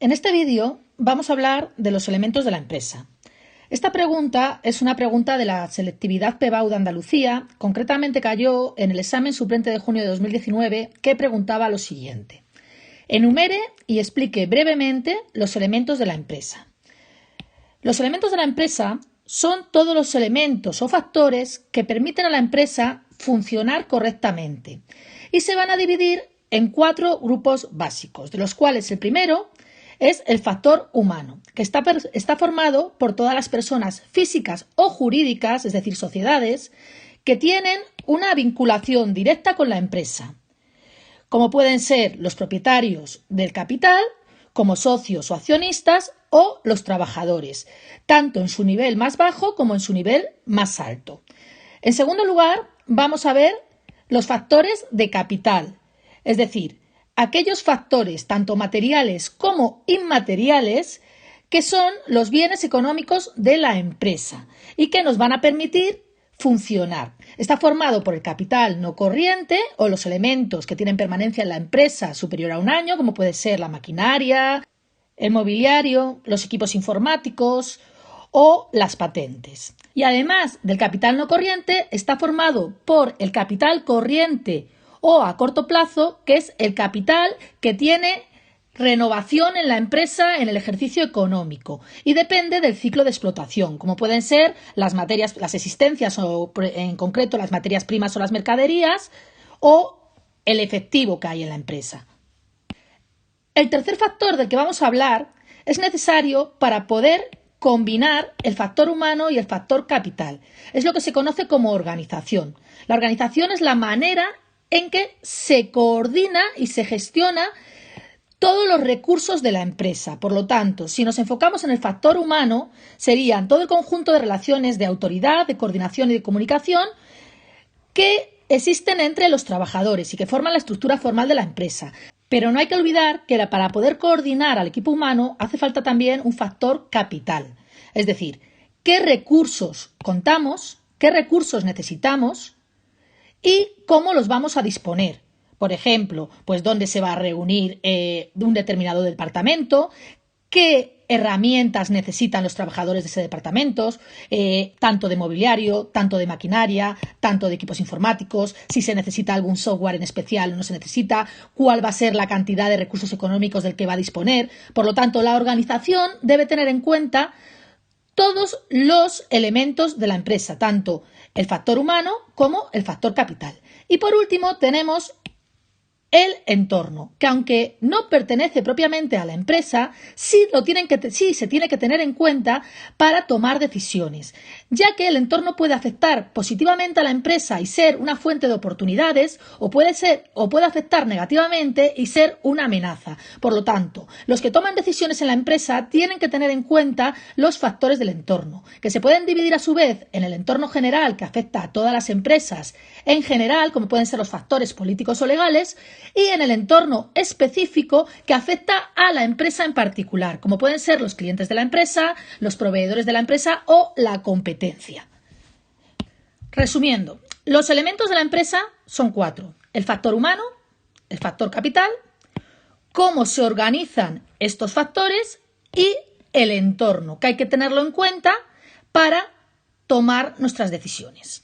En este vídeo vamos a hablar de los elementos de la empresa. Esta pregunta es una pregunta de la selectividad PBAU de Andalucía, concretamente cayó en el examen suplente de junio de 2019 que preguntaba lo siguiente. Enumere y explique brevemente los elementos de la empresa. Los elementos de la empresa son todos los elementos o factores que permiten a la empresa funcionar correctamente y se van a dividir en 4 grupos básicos, de los cuales el primero es el factor humano, que está formado por todas las personas físicas o jurídicas, es decir, sociedades, que tienen una vinculación directa con la empresa, como pueden ser los propietarios del capital, como socios o accionistas, o los trabajadores, tanto en su nivel más bajo como en su nivel más alto. En segundo lugar, vamos a ver los factores de capital, es decir, aquellos factores, tanto materiales como inmateriales, que son los bienes económicos de la empresa y que nos van a permitir funcionar. Está formado por el capital no corriente o los elementos que tienen permanencia en la empresa superior a un año, como puede ser la maquinaria, el mobiliario, los equipos informáticos o las patentes. Y además del capital no corriente, está formado por el capital corriente o a corto plazo, que es el capital que tiene renovación en la empresa en el ejercicio económico y depende del ciclo de explotación, como pueden ser las materias, las existencias o en concreto las materias primas o las mercaderías o el efectivo que hay en la empresa. El tercer factor del que vamos a hablar es necesario para poder combinar el factor humano y el factor capital. Es lo que se conoce como organización. La organización es la manera en que se coordina y se gestiona todos los recursos de la empresa. Por lo tanto, si nos enfocamos en el factor humano, serían todo el conjunto de relaciones de autoridad, de coordinación y de comunicación que existen entre los trabajadores y que forman la estructura formal de la empresa. Pero no hay que olvidar que para poder coordinar al equipo humano hace falta también un factor capital. Es decir, qué recursos contamos, qué recursos necesitamos y cómo los vamos a disponer. Por ejemplo, pues dónde se va a reunir un determinado departamento, qué herramientas necesitan los trabajadores de ese departamento, tanto de mobiliario, tanto de maquinaria, tanto de equipos informáticos, si se necesita algún software en especial o no se necesita, cuál va a ser la cantidad de recursos económicos del que va a disponer. Por lo tanto, la organización debe tener en cuenta todos los elementos de la empresa, tanto el factor humano como el factor capital. Y por último tenemos el entorno, que aunque no pertenece propiamente a la empresa, sí se tiene que tener en cuenta para tomar decisiones, ya que el entorno puede afectar positivamente a la empresa y ser una fuente de oportunidades, o puede afectar negativamente y ser una amenaza. Por lo tanto, los que toman decisiones en la empresa tienen que tener en cuenta los factores del entorno, que se pueden dividir a su vez en el entorno general, que afecta a todas las empresas en general, como pueden ser los factores políticos o legales, y en el entorno específico que afecta a la empresa en particular, como pueden ser los clientes de la empresa, los proveedores de la empresa o la competencia. Resumiendo, los elementos de la empresa son 4. El factor humano, el factor capital, cómo se organizan estos factores y el entorno, que hay que tenerlo en cuenta para tomar nuestras decisiones.